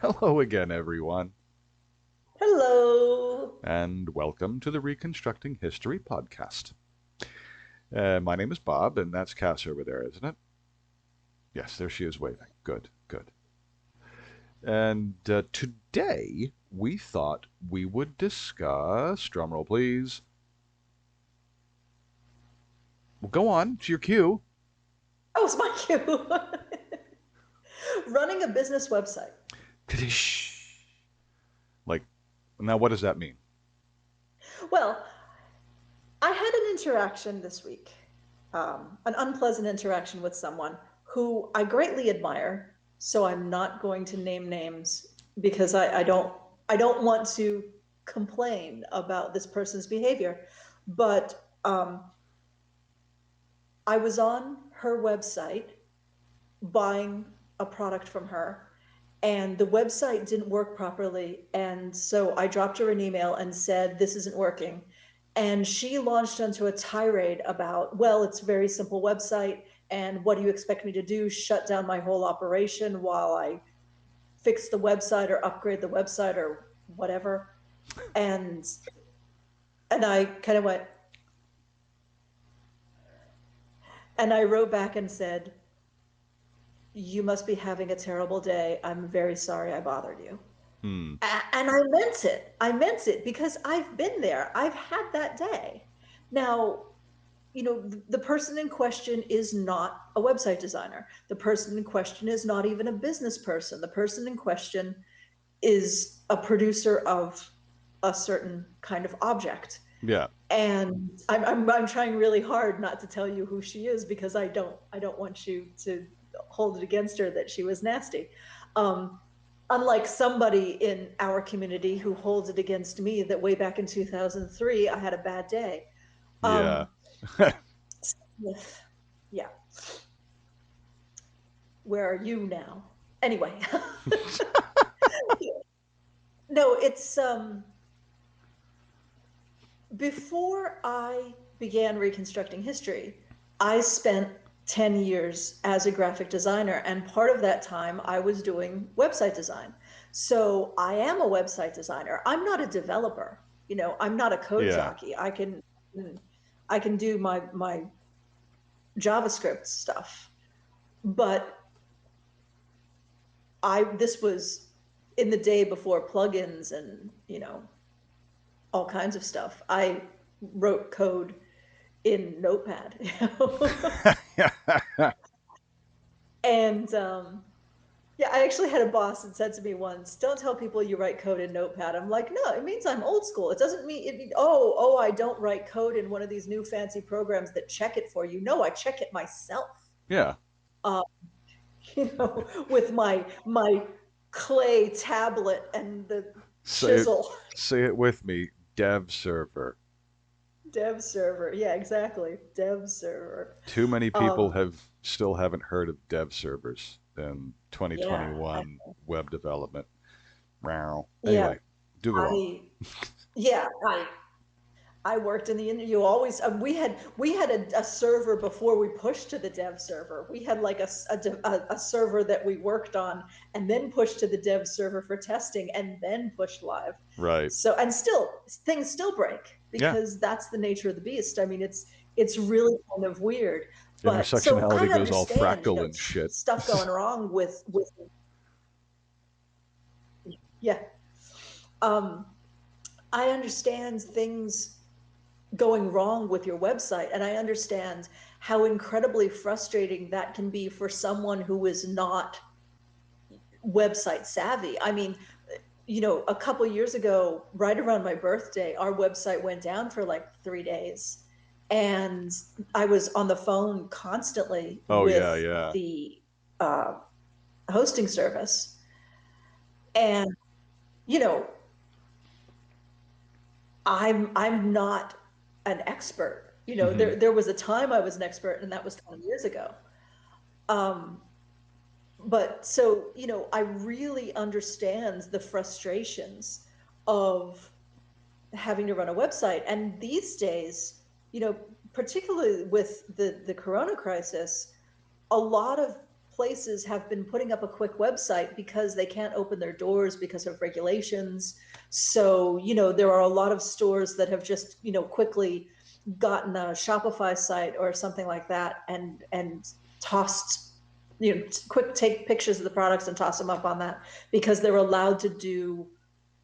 Hello again, everyone, Hello. and welcome to the Reconstructing History podcast. My name is Bob, and that's Cass over there, isn't it? Yes, there she is waving. Good, good. And today we thought we would discuss, drumroll please. Well, go on, it's your cue. Oh, it's my cue. Running a business website. Like, now what does that mean? Well, I had an interaction this week, an unpleasant interaction with someone who I greatly admire. So I'm not going to name names because I don't want to complain about this person's behavior. But I was on her website buying a product from her, and the website didn't work properly, and so I dropped her an email and said this isn't working, and she launched into a tirade about, well, it's a very simple website, and what do you expect me to do, shut down my whole operation while I fix the website or upgrade the website or whatever. And and I kind of went, and I wrote back and said, you must be having a terrible day, I'm very sorry I bothered you. Hmm. And I meant it. I meant it because I've been there. I've had that day. Now, the person in question is not a website designer. The person in question is not even a business person. The person in question is a producer of a certain kind of object. Yeah. And I'm trying really hard not to tell you who she is because I don't want you to hold it against her that she was nasty. Um, Unlike somebody in our community who holds it against me that way back in 2003 I had a bad day. Yeah. Um, yeah, where are you now? Anyway, no, it's before I began reconstructing history, I spent 10 years as a graphic designer, and part of that time I was doing website design. So I am a website designer. I'm not a developer. I'm not a code Yeah. jockey. I can do my JavaScript stuff. But this was in the day before plugins and, all kinds of stuff. I wrote code in Notepad. And yeah, I actually had a boss that said to me once, "Don't tell people you write code in Notepad." I'm like, "No, it means I'm old school. It doesn't mean oh, I don't write code in one of these new fancy programs that check it for you. No, I check it myself. Yeah. Uh, with my clay tablet and the Say it. chisel." Say it with me. Dev server. Dev server. Yeah, exactly. Dev server. Too many people Um, have still haven't heard of dev servers in yeah, 2021 web development. Wow. yeah. Anyway, do go on. I yeah, I worked in the you always we had a server before we pushed to the dev server. We had like a server that we worked on and then pushed to the dev server for testing and then pushed live. Right. So, and still things still break Yeah. because that's the nature of the beast. I mean, it's really kind of weird. But so I Intersectionality goes all understand, fractal and shit. stuff going wrong with yeah. Um I understand things going wrong with your website. And I understand how incredibly frustrating that can be for someone who is not website savvy. I mean, a couple years ago, right around my birthday, our website went down for like 3 days. And I was on the phone constantly Oh yeah, with yeah. the uh, hosting service. And, you know, I'm not an expert. Hmm. There was a time I was an expert, and that was 20 years ago. Um, but so, I really understand the frustrations of having to run a website. And these days, you know, particularly with the corona crisis, a lot of places have been putting up a quick website because they can't open their doors because of regulations. So, there are a lot of stores that have just, quickly gotten a Shopify site or something like that and tossed, quick take pictures of the products and toss them up on that because they're allowed to do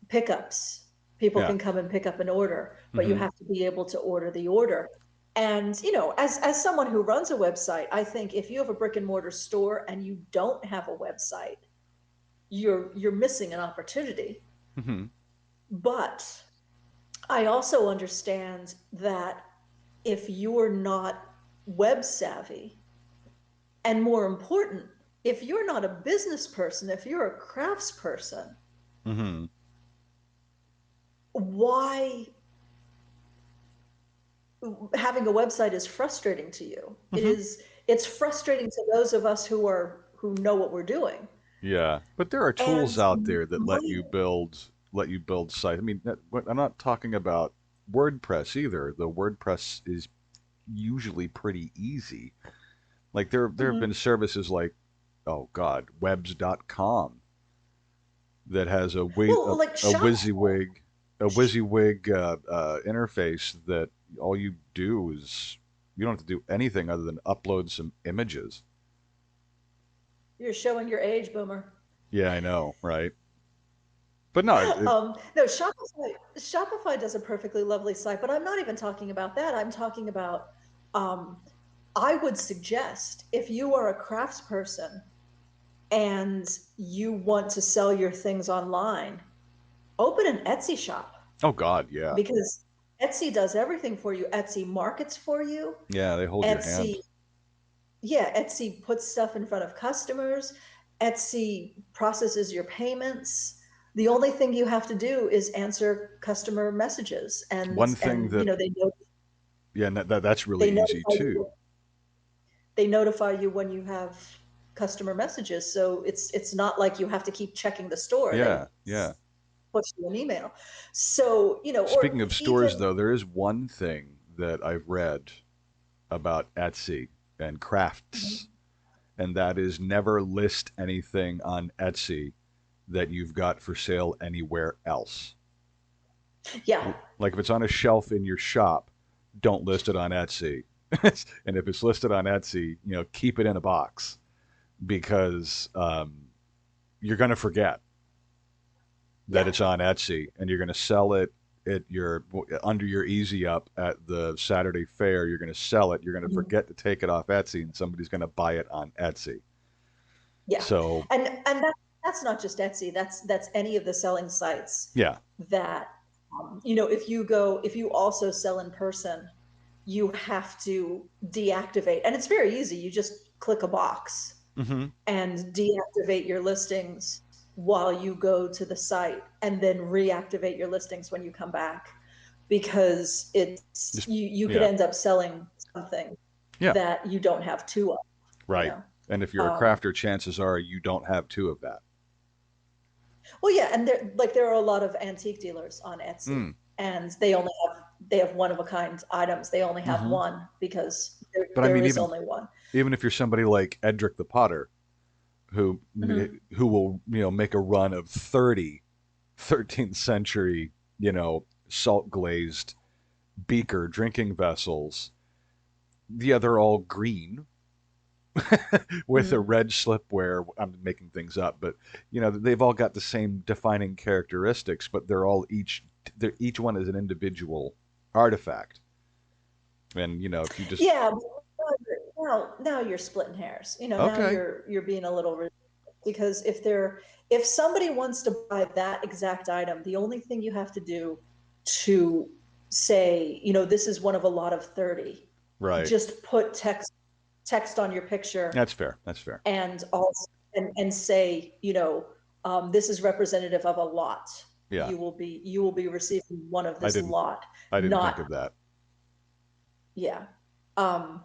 pickups. People Yeah. can come and pick up an order, but you Mm-hmm. have to be able to order the order. And, as someone who runs a website, I think if you have a brick and mortar store and you don't have a website, you're missing an opportunity. Mm-hmm. But I also understand that if you're not web savvy, and more important, if you're not a business person, if you're a crafts person, Mm-hmm. why having a website is frustrating to you. Mm-hmm. It's frustrating to those of us who know what we're doing. Yeah, but there are And tools out there that my let you build sites. I mean, I'm not talking about WordPress either. The WordPress is usually pretty easy. Like there have been Mhm. services like, oh God, webs.com that has Well, like a shop. WYSIWYG interface that all you do is you don't have to do anything other than upload some images. You're showing your age, boomer. Yeah, I know, right? But no, No, Shopify does a perfectly lovely site, but I'm not even talking about that. I'm talking about um, I would suggest if you are a craftsperson and you want to sell your things online, open an Etsy shop oh God, yeah, because Etsy does everything for you. Etsy markets for you. yeah, they hold your hand. Etsy, yeah, Etsy puts stuff in front of customers. Etsy processes your payments. The only thing you have to do is answer customer messages, and One thing and that yeah, and that's really they easy notify too. you they notify you when you have customer messages. So it's not like you have to keep checking the store. Yeah, They yeah. push you an email. So, or Speaking of stores, even though, there is one thing that I've read about Etsy and crafts, and that is never list anything on Etsy that you've got for sale anywhere else. yeah, Like if it's on a shelf in your shop, don't list it on Etsy. And if it's listed on Etsy, keep it in a box because you're going to forget that yeah. it's on Etsy and you're going to sell it at your under your easy up at the Saturday fair. You're going to sell it. You're going to Mhm. forget to take it off Etsy, and somebody's going to buy it on Etsy. Yeah, So and that's not just Etsy. That's any of the selling sites yeah, that if you also sell in person, you have to deactivate, and it's very easy. You just click a box hmm and deactivate your listings while you go to the site, and then reactivate your listings when you come back, because it's just you could yeah, end up selling something yeah, that you don't have two of, you right. know. And if you're a Um, crafter, chances are you don't have two of that. Well, yeah, and there are a lot of antique dealers on Etsy, Mm. and they have one of a kind items. They only have hmm one because But I there mean, is only one. even if you're somebody like Edric the Potter, who Mhm. who will make a run of 30 13th century salt glazed beaker drinking vessels. Yeah, they're all green with a Mhm. red slipware. I'm making things up, but they've all got the same defining characteristics, but they're each one is an individual artifact. And if you just Yeah, now you're splitting hairs. Now okay, you're being a little ridiculous, because if somebody wants to buy that exact item, the only thing you have to do to say, this is one of a lot of 30, right, just put text on your picture, that's fair. That's fair. and also and say, this is representative of a lot. Yeah, You will be receiving one of I this didn't lot, I didn't think not. of that. Yeah. um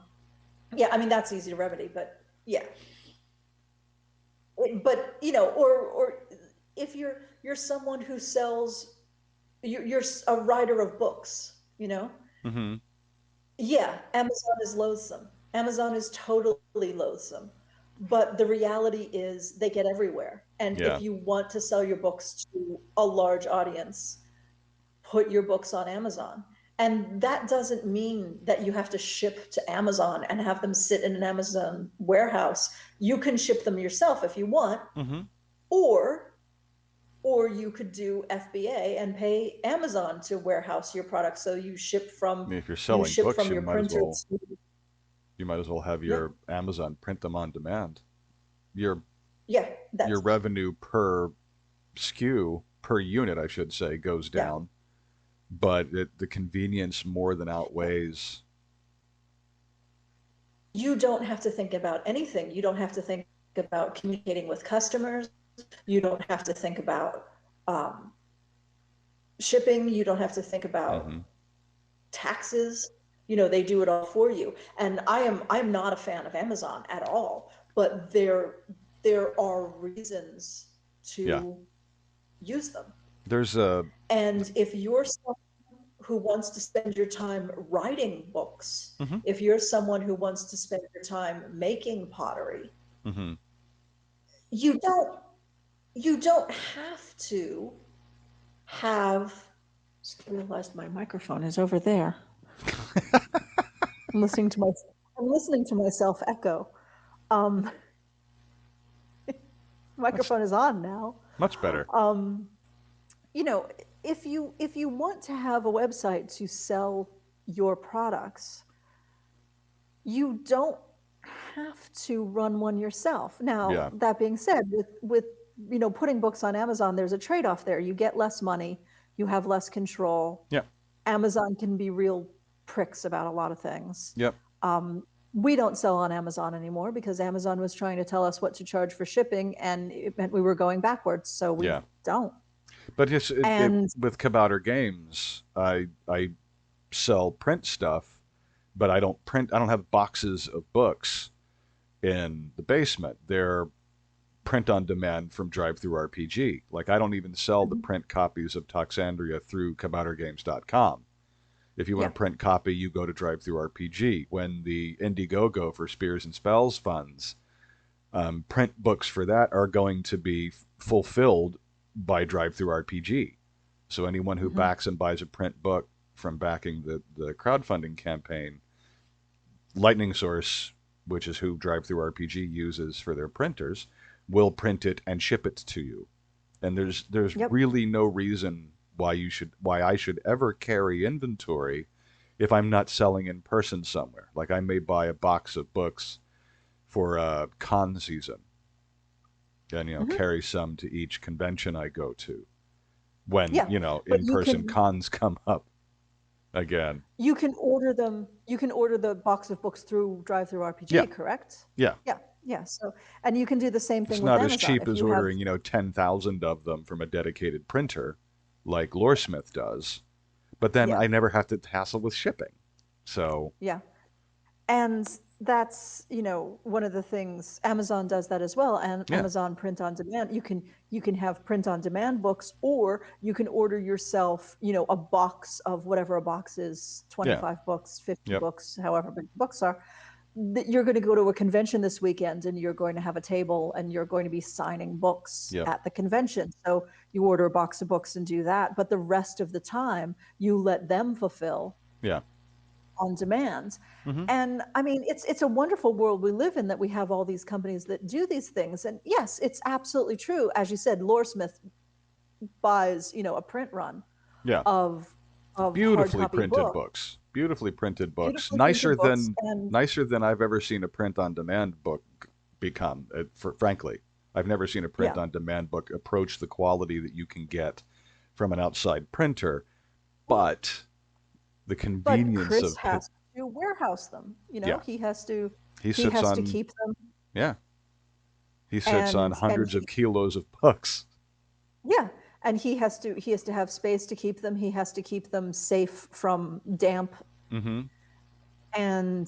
yeah, I mean, that's easy to remedy, but yeah. But or if you're someone who sells, you're a writer of books, hmm yeah, Amazon is loathsome. Amazon is totally loathsome. but the reality is they get everywhere. And Yeah. if you want to sell your books to a large audience, put your books on Amazon. And that doesn't mean that you have to ship to Amazon and have them sit in an Amazon warehouse. You can ship them yourself if you want, Mm-hmm. or or you could do FBA and pay Amazon to warehouse your product. So I mean, if you're you selling ship books, from your printer to, you might as well have yeah, your Amazon print them on demand. Your yeah, your that's, revenue per SKU per unit, I should say, goes yeah. down, but the convenience more than outweighs. You don't have to think about anything. You don't have to think about communicating with customers. You don't have to think about um, shipping. You don't have to think about Mm-hmm. taxes. They do it all for you. And I'm not a fan of Amazon at all, but there are reasons Yeah, to use them. there's a. And if you're someone who wants to spend your time writing books, Mm-hmm. if you're someone who wants to spend your time making pottery, Mm-hmm. you don't you don't have to have, just realized my microphone is over there. I'm listening to my I'm listening to myself echo. Um, much microphone is on now. much better. Um, you know, if you want to have a website to sell your products, you don't have to run one yourself. Now, Yeah. that being said, with putting books on Amazon, there's a trade-off there. You get less money, you have less control. Yeah. Amazon can be real pricks about a lot of things. Yep. Um, we don't sell on Amazon anymore because Amazon was trying to tell us what to charge for shipping, and it meant we were going backwards. So we Yeah. don't. But yes, And with Kabouter Games, I sell print stuff, but I don't print. I don't have boxes of books in the basement. They're print on demand from Drive Through RPG. Like I don't even sell the print copies of Toxandria through kaboutergames.com. If you want yeah, a print copy, you go to Drive Through RPG. When the Indiegogo for Spears and Spells funds, print books for that are going to be fulfilled by Drive Through RPG. So anyone who hmm, backs and buys a print book from backing the crowdfunding campaign, Lightning Source, which is who Drive Through RPG uses for their printers, will print it and ship it to you. And there's yep, really no reason why I should ever carry inventory if I'm not selling in person somewhere. Like I may buy a box of books for a con season and hmm, carry some to each convention I go to when yeah. But in-person cons come up again. you can order them. You can order the box of books through Drive Through Yeah, RPG, correct? yeah. Yeah, yeah. So, and you can do the same thing It's with not as Amazon cheap if as you have. ordering 10,000 of them from a dedicated printer like Loresmith does, but then Yeah, I never have to hassle with shipping. So, yeah. And that's one of the things. Amazon does that as well, and yeah, Amazon print on demand. You can have print on demand books, or you can order yourself a box of whatever a box is, yeah, 25 books, 50 yep, books, however big the books are. That you're going to go to a convention this weekend, and you're going to have a table, and you're going to be signing books yep, at the convention. So you order a box of books and do that, but the rest of the time you let them fulfill yeah. on demand. Hmm. And I mean, it's a wonderful world we live in, that we have all these companies that do these things. And yes, it's absolutely true. As you said, Loresmith buys, a print run Yeah. of hard Beautifully copy printed books, books. Beautifully printed books. beautifully printed books, and Nicer than I've ever seen a print on demand book become. Frankly, I've never seen a print yeah. on demand book approach the quality that you can get from an outside printer, but the But convenience Chris of has to warehouse them. yeah, He has to he he sits has to on keep them, yeah, he sits on and hundreds of kilos of books. yeah, and he has to have space to keep them. He has to keep them safe from damp, Mm-hmm. and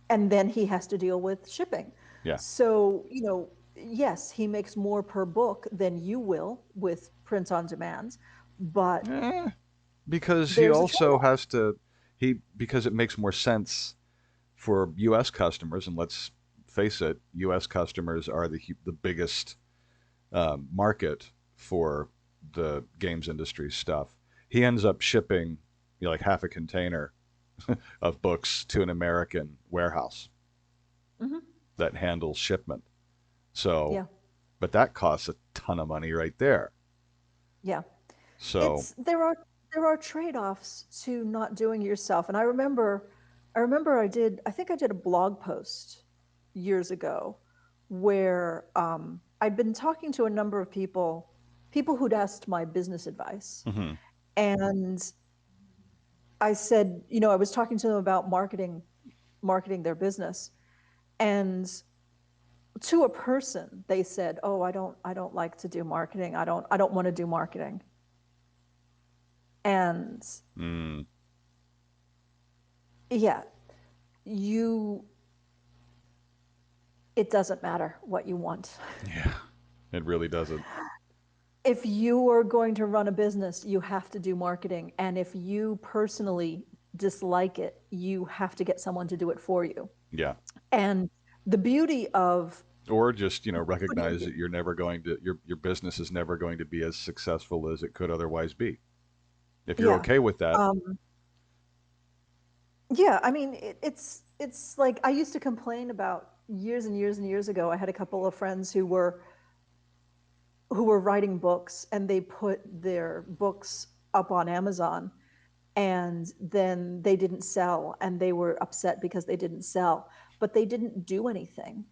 and then he has to deal with shipping. Yeah. So, yes, he makes more per book than you will with print on demand, but Eh, because he there's a also trade-off. has to because it makes more sense for U.S. customers, and let's face it, U.S. customers are the biggest market for the games industry stuff. He ends up shipping, like half a container of books to an American warehouse Hmm. that handles shipment. So, Yeah. but that costs a ton of money right there. Yeah. So, It's there are trade-offs to not doing it yourself. And I remember I think I did a blog post years ago where I'd been talking to a number of people who'd asked my business advice. mhm, And I said, I was talking to them about marketing their business. And to a person, they said, "Oh, I don't like to do marketing. I don't want to do marketing." And mm, yeah, you it doesn't matter what you want. yeah, it really doesn't. If you are going to run a business, you have to do marketing. And if you personally dislike it, you have to get someone to do it for you. Yeah. And the beauty of Or just, putting, recognize that you're never going to your business is never going to be as successful as it could otherwise be. If you're yeah, okay with that, um, yeah, I mean, it's like I used to complain about years and years and years ago. I had a couple of friends who were writing books, and they put their books up on Amazon, and then they didn't sell, and they were upset because they didn't sell, but they didn't do anything.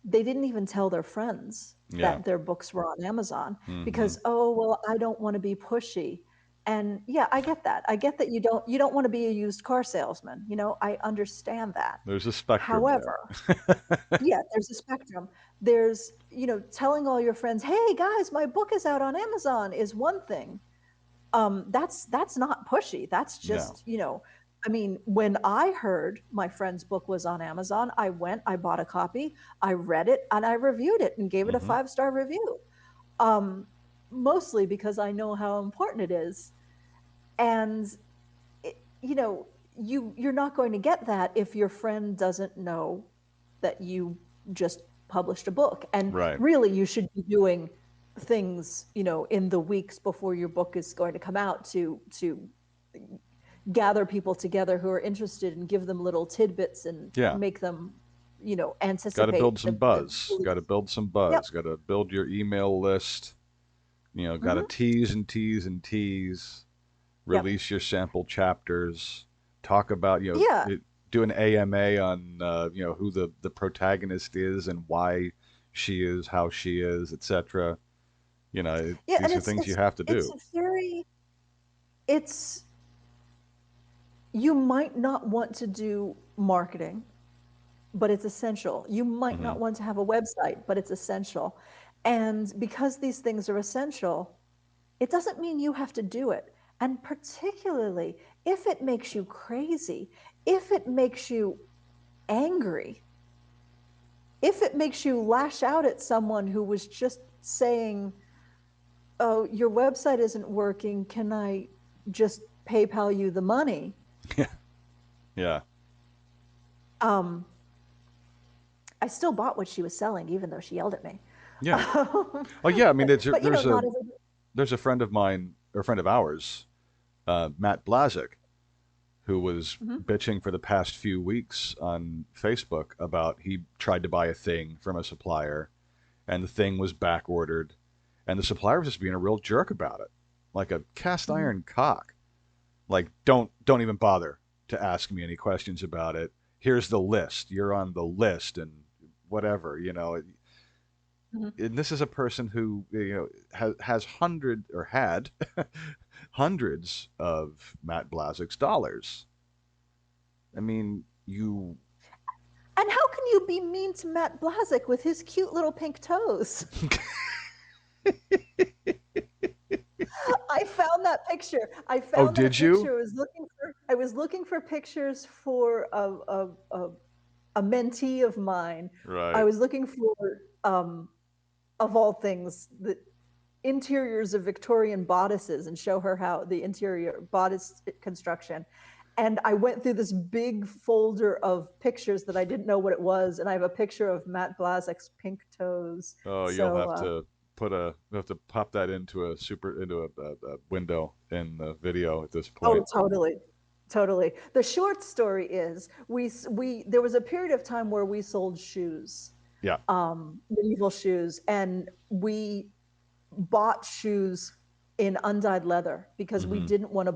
They didn't even tell their friends yeah. that their books were on Amazon Hmm. because, oh, well, I don't want to be pushy. And yeah, I get that. I get that you don't want to be a used car salesman. I understand that. There's a spectrum there. However, yeah, there's a spectrum. There's, telling all your friends, "Hey guys, my book is out on Amazon," is one thing. That's not pushy. That's No. just, I mean, when I heard my friend's book was on Amazon, I went, I bought a copy, I read it, and I reviewed it and gave it a Hmm. 5-star review. Um, Mostly because I know how important it is. And it, you're not going to get that if your friend doesn't know that you just published a book. And Right. really, you should be doing things, in the weeks before your book is going to come out to gather people together who are interested and give them little tidbits and Yeah. make them, Got to build anticipate some the buzz. Got to release. build some Yep. buzz. Got to build your email list. Got to Hmm. tease and tease and tease. Yep. Release your sample chapters. Talk about, Yeah. do an AMA on, who the protagonist is and why she is how she is, etc. Yeah. And These are things you have to it's do. very, it's, you might not want to do marketing, but it's essential. You might Hmm. not want to have a website, but it's essential. And because these things are essential, it doesn't mean you have to do it. And particularly if it makes you crazy, if it makes you angry, if it makes you lash out at someone who was just saying, "Oh, your website isn't working. Can I just PayPal you the money?" Yeah. Yeah. Um, I still bought what she was selling, even though she yelled at me. Yeah. Oh yeah. I mean, But not every. there's a friend of mine or a friend of ours, Matt Blazik, who was Mhm. bitching for the past few weeks on Facebook about he tried to buy a thing from a supplier and the thing was back ordered and the supplier was just being a real jerk about it, like a cast Mhm. iron cock. Like, don't even bother to ask me any questions about it. Here's the list. You're on the list and whatever, Mhm. And this is a person who has hundred or had hundreds of Matt Blazek's dollars. I mean, you. And how can you be mean to Matt Blazik with his cute little pink toes? I found that picture. I Oh, found that did you? picture. I was looking for pictures for a mentee of mine. I Right. was looking for, um, of all things, the interiors of Victorian bodices and show her how the interior bodice construction. And I went through this big folder of pictures that I didn't know what it was, and I have a picture of Matt Blazek's pink toes. Oh, you'll So have to you'll have to pop that into a window in the video at this oh, point. totally. Totally. The short story is we there was a period of time where we sold shoes, Yeah. medieval shoes, and we bought shoes in undyed leather because Hmm. we didn't want to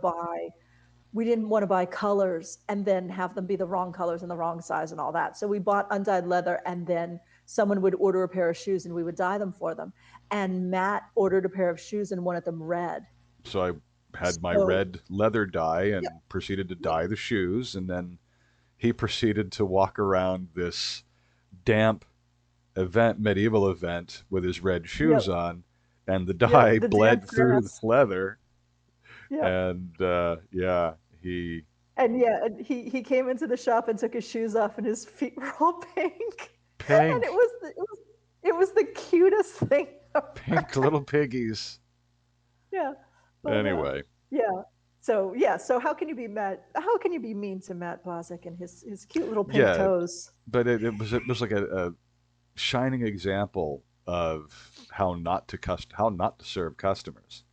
buy colors and then have them be the wrong colors and the wrong size and all that. So we bought undyed leather, and then someone would order a pair of shoes and we would dye them for them. And Matt ordered a pair of shoes and wanted them red. So I had my So red leather dye yep, and proceeded to yep, dye the shoes, and then he proceeded to walk around this damp medieval event with his red shoes yep, on, and the yep. dye The damp bled through the grass. leather, Yep. and yeah, he And yeah, and he came into the shop and took his shoes off, and his feet were all pink, and pink, it was the cutest thing pink ever. little piggies. Yeah, but Anyway, yeah. So yeah, so how can you be mad? How can you be mean to Matt Blazek and his cute little pink yeah, toes? but it was like a shining example of how not to serve customers.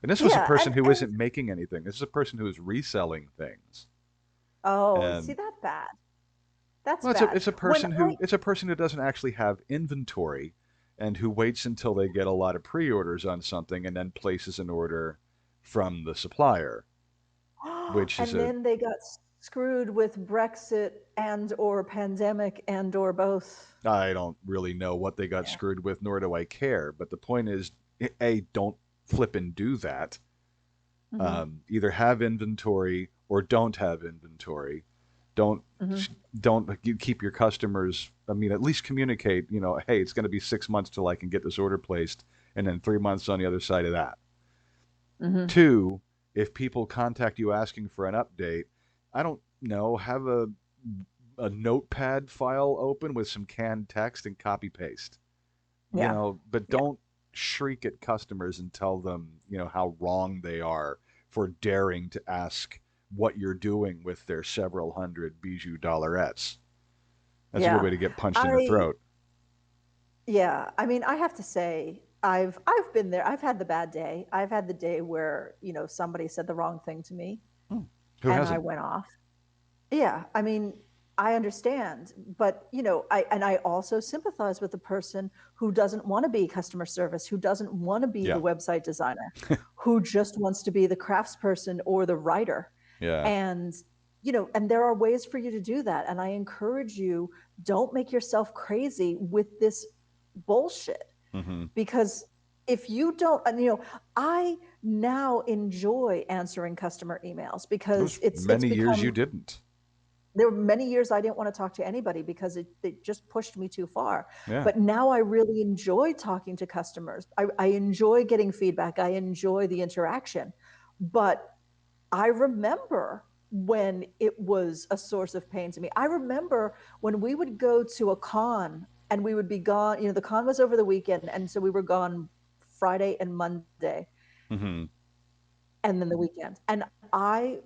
And this was a Yeah, person who and isn't making anything. This is a person who is reselling things. oh, see And that's bad. That's well, bad. When I it's a person who doesn't actually have inventory and who waits until they get a lot of pre-orders on something and then places an order from the supplier, which is and a then they got screwed with Brexit and or pandemic and or both. I don't really know what they got Yeah. screwed with, nor do I care. But the point is, A, don't flip and do that. Hmm. Either have inventory or don't have inventory. Don't Hmm. don't you keep your customers. I mean, at least communicate. You know, hey, it's going to be 6 months till I can get this order placed, and then 3 months on the other side of that. Hmm. Two, if people contact you asking for an update, I don't know, have a notepad file open with some canned text and copy paste. You Yeah. know, but Yeah. don't shriek at customers and tell them, you know, how wrong they are for daring to ask what you're doing with their several hundred bijou dollarettes. That's a good Yeah. way to get punched in the I throat. yeah, I mean, I have to say I've been there. I've had the bad day. I've had the day where, somebody said the wrong thing to me Hmm. Who and I hasn't? went off. Yeah, I mean, I understand, but I also sympathize with the person who doesn't want to be customer service, who doesn't want to be Yeah, the website designer, who just wants to be the craftsperson or the writer. yeah. And and there are ways for you to do that. And I encourage you, don't make yourself crazy with this bullshit Hmm. because if you don't, I now enjoy answering customer emails because Those it's many years you become didn't. there were many years I didn't want to talk to anybody because it just pushed me too far. Yeah. But now I really enjoy talking to customers. I enjoy getting feedback. I enjoy the interaction. But I remember when it was a source of pain to me. I remember when we would go to a con and we would be gone. The con was over the weekend. And so we were gone Friday and Monday Hmm. and then the weekend. And I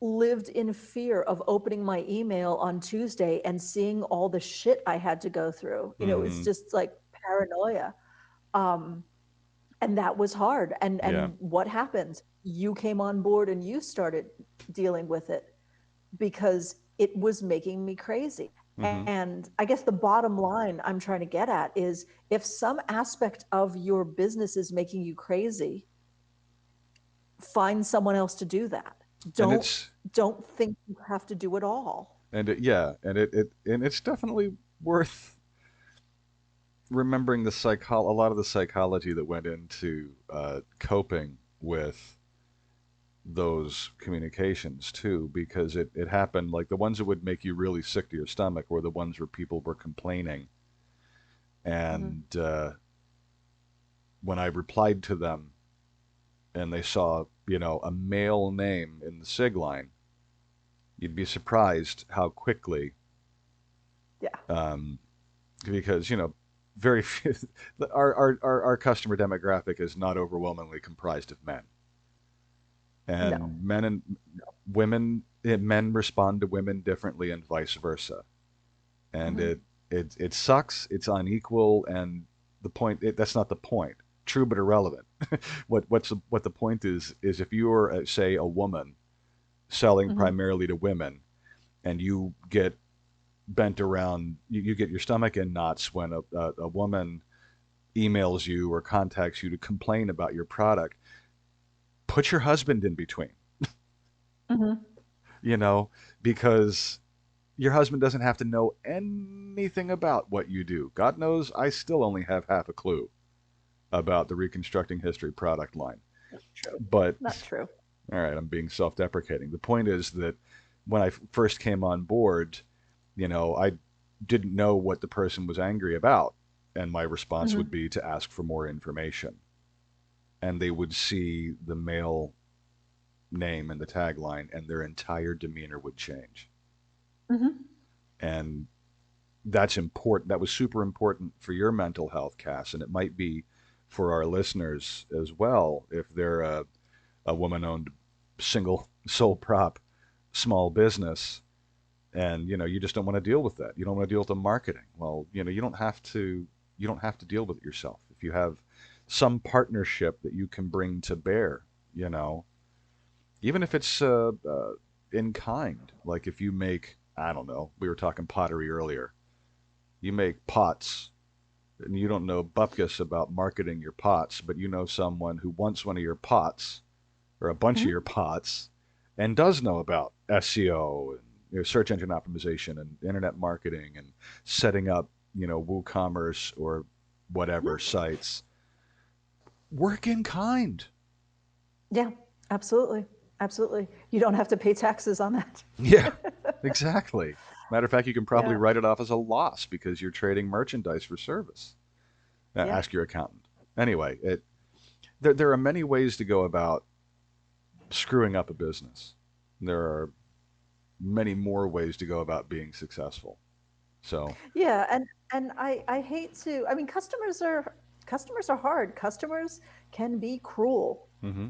lived in fear of opening my email on Tuesday and seeing all the shit I had to go through. It's Hmm. just like paranoia. Um, and that was hard. Yeah. And what happened? You came on board and you started dealing with it because it was making me crazy. Hmm. And I guess the bottom line I'm trying to get at is if some aspect of your business is making you crazy, find someone else to do that. And Don't it's don't think you have to do it all. yeah, and it's definitely worth remembering a lot of the psychology that went into coping with those communications too, because it happened like the ones that would make you really sick to your stomach were the ones where people were complaining, Mhm. and when I replied to them and they saw, you know, a male name in the sig line, you'd be surprised how quickly, Yeah. um, because you know, very few, our customer demographic is not overwhelmingly comprised of men. No. And men respond to women differently and vice versa. And Hmm. it sucks. It's unequal, and that's not the point. True but irrelevant. What the point is if you're say a woman selling Hmm. primarily to women, and you get bent around, you get your stomach in knots when a woman emails you or contacts you to complain about your product. Put your husband in between, Hmm. you know, because your husband doesn't have to know anything about what you do. God knows I still only have half a clue about the Reconstructing History product line. Not true. But, Not true. all right, I'm being self deprecating. The point is that when I first came on board, I didn't know what the person was angry about. And my response would Hmm. be to ask for more information. And they would see the male name and the tagline, and their entire demeanor would change. Hmm. And that's important. That was super important for your mental health, Cass, and it might be for our listeners as well if they're a woman-owned single sole prop small business, and you just don't want to deal with that. You don't want to deal with the marketing. Well, you don't have to. You don't have to deal with it yourself. If you have some partnership that you can bring to bear, you know, even if it's in kind. Like if you make, I don't know, we were talking pottery earlier. You make pots, and you don't know bupkis about marketing your pots, but you know someone who wants one of your pots or a bunch of your Hmm. pots and does know about SEO and search engine optimization and internet marketing and setting up, WooCommerce or whatever Hmm. sites. Work in kind. Yeah, absolutely. Absolutely. You don't have to pay taxes on that. Yeah, exactly. Matter of fact, you can probably Yeah. write it off as a loss because you're trading merchandise for service. Yeah. Ask your accountant. Anyway, there are many ways to go about screwing up a business. There are many more ways to go about being successful. So, Yeah, and I hate to, I mean, customers are hard. Customers can be cruel. mm-hmm.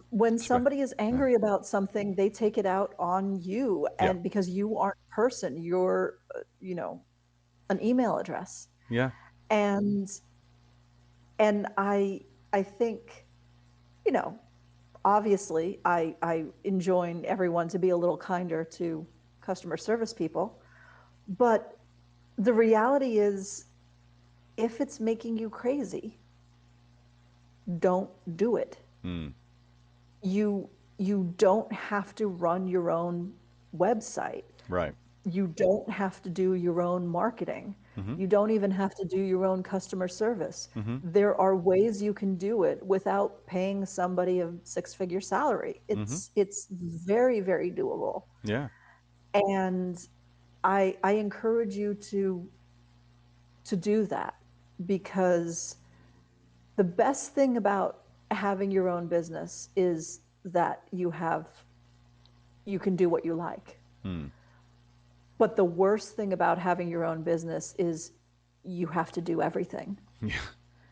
When Spe- somebody is yeah, angry about something, they take it out on you, yeah, and because you aren't a person, you're, an email address. yeah, And I think, you know, obviously I enjoin everyone to be a little kinder to customer service people, but the reality is if it's making you crazy, don't do it. mm, You don't have to run your own website. right, You don't have to do your own marketing. mm-hmm. You don't even have to do your own customer service. Mm-hmm. There are ways you can do it without paying somebody a six-figure salary. Mm-hmm. It's very, very doable. Yeah, And I encourage you to do that, because the best thing about having your own business is that you can do what you like. mm, But the worst thing about having your own business is you have to do everything. yeah.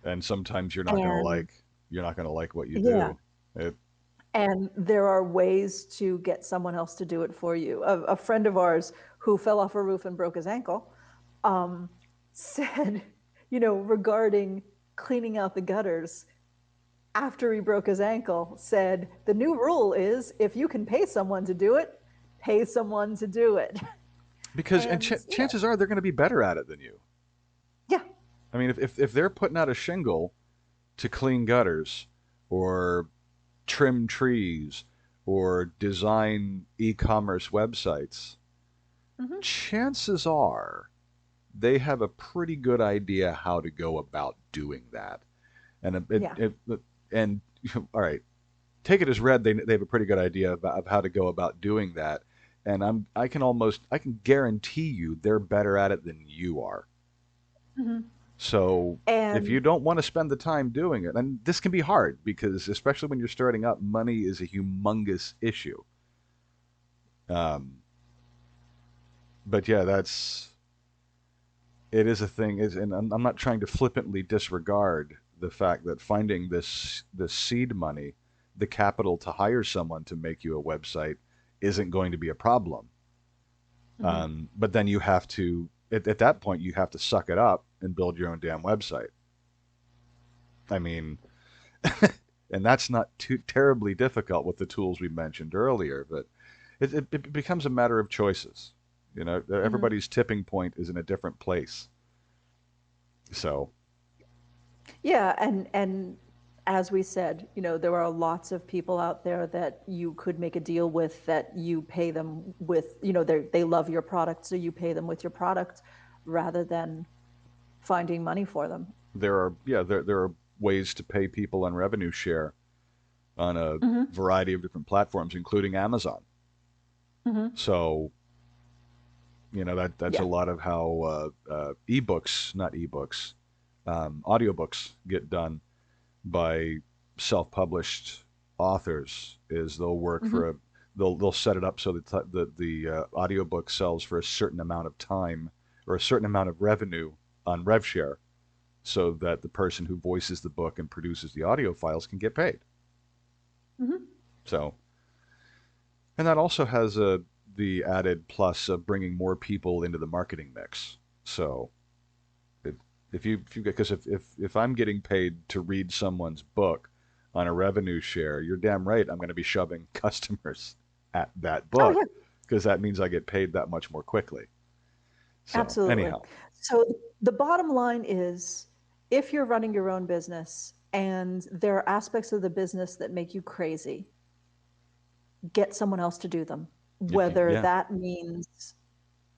And sometimes And you're not gonna like what you yeah, do. It, and there are ways to get someone else to do it for you. A friend of ours who fell off a roof and broke his ankle um, said, regarding cleaning out the gutters, after he broke his ankle, said, the new rule is if you can pay someone to do it, pay someone to do it. because and And, chances are they're going to be better at it than you. yeah. I mean, if they're putting out a shingle to clean gutters or trim trees or design e-commerce websites, Hmm. chances are they have a pretty good idea how to go about doing that. And Yeah. and all right, take it as read. They have a pretty good idea of how to go about doing that. And I can guarantee you they're better at it than you are. Hmm. So if you And don't want to spend the time doing it, and this can be hard because especially when you're starting up, money is a humongous issue. Um, but yeah, it is a thing. And I'm not trying to flippantly disregard the fact that finding this seed money the capital to hire someone to make you a website isn't going to be a problem. Mm-hmm. But then you have to, at that point, you have to suck it up and build your own damn website. I mean, and that's not too terribly difficult with the tools we mentioned earlier, but it becomes a matter of choices. You know, Mm-hmm. everybody's tipping point is in a different place. So, Yeah, and as we said, there are lots of people out there that you could make a deal with that you pay them with, they love your product, so you pay them with your product rather than finding money for them. there are ways to pay people on revenue share on a Mm-hmm. variety of different platforms, including Amazon. Mm-hmm. So, that's a Yeah. lot of how ebooks, not ebooks, audiobooks get done by self-published authors. Is they'll work Mm-hmm. for a they'll set it up so that the audiobook sells for a certain amount of time or a certain amount of revenue on RevShare, so that the person who voices the book and produces the audio files can get paid. Mm-hmm. So, and that also has the added plus of bringing more people into the marketing mix. So if if you because if I'm getting paid to read someone's book on a revenue share, you're damn right I'm going to be shoving customers at that Oh, book yeah, because that means I get paid that much more quickly. So absolutely. anyhow, So the bottom line is, if you're running your own business and there are aspects of the business that make you crazy, get someone else to do them. Whether yeah, that means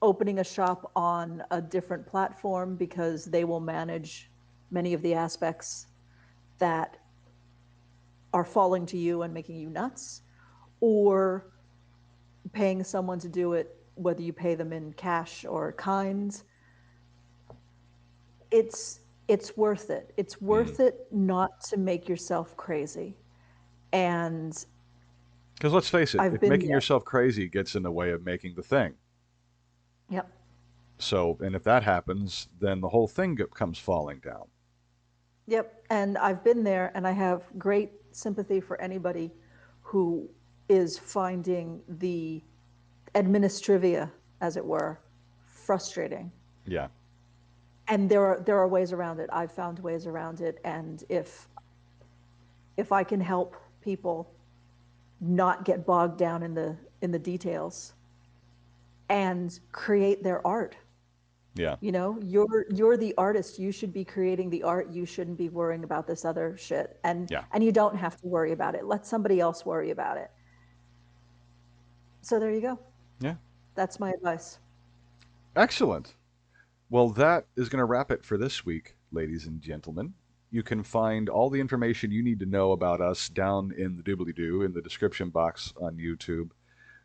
opening a shop on a different platform because they will manage many of the aspects that are falling to you and making you nuts, or paying someone to do it, whether you pay them in cash or kind. It's worth it. It's mm. worth it not to make yourself crazy. And Because let's face it, I've if been making there. yourself crazy gets in the way of making the thing, Yep. so and if that happens, then the whole thing comes falling down. Yep. And I've been there, and I have great sympathy for anybody who is finding the administrivia, as it were, frustrating. Yeah, And there are ways around it. I've found ways around it. And if I can help people not get bogged down in the details and create their art, yeah, you're the artist. You should be creating the art. You shouldn't be worrying about this other shit. And yeah, and you don't have to worry about it. Let somebody else worry about it. So there you go. yeah. That's my advice. Excellent. Well, that is going to wrap it for this week, ladies and gentlemen. You can find all the information you need to know about us down in the doobly-doo in the description box on YouTube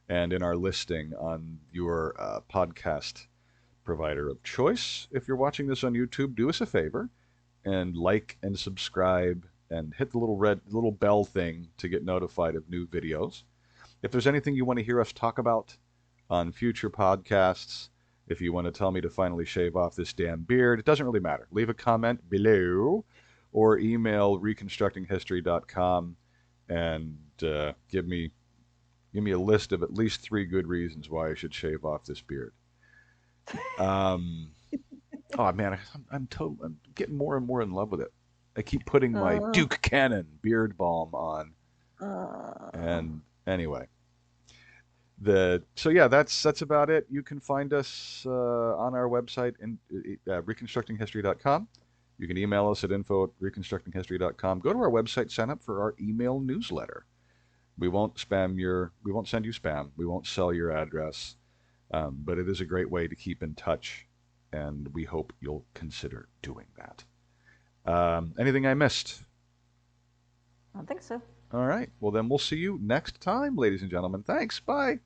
and in our listing on your podcast provider of choice. If you're watching this on YouTube, do us a favor and like and subscribe and hit the little bell thing to get notified of new videos. If there's anything you want to hear us talk about on future podcasts, if you want to tell me to finally shave off this damn beard, it doesn't really matter. Leave a comment below or email reconstructinghistory.com and give me a list of at least 3 good reasons why I should shave off this beard. Um, oh man, I'm getting more and more in love with it. I keep putting my Uh, Duke Cannon beard balm on, uh, and anyway, yeah, that's about it. You can find us on our website in reconstructinghistory.com. You can email us at info@reconstructinghistory.com. Go to our website, sign up for our email newsletter. We won't send you spam. We won't sell your address. But it is a great way to keep in touch, and we hope you'll consider doing that. Anything I missed? I don't think so. All right. Well, then we'll see you next time, ladies and gentlemen. Thanks. Bye.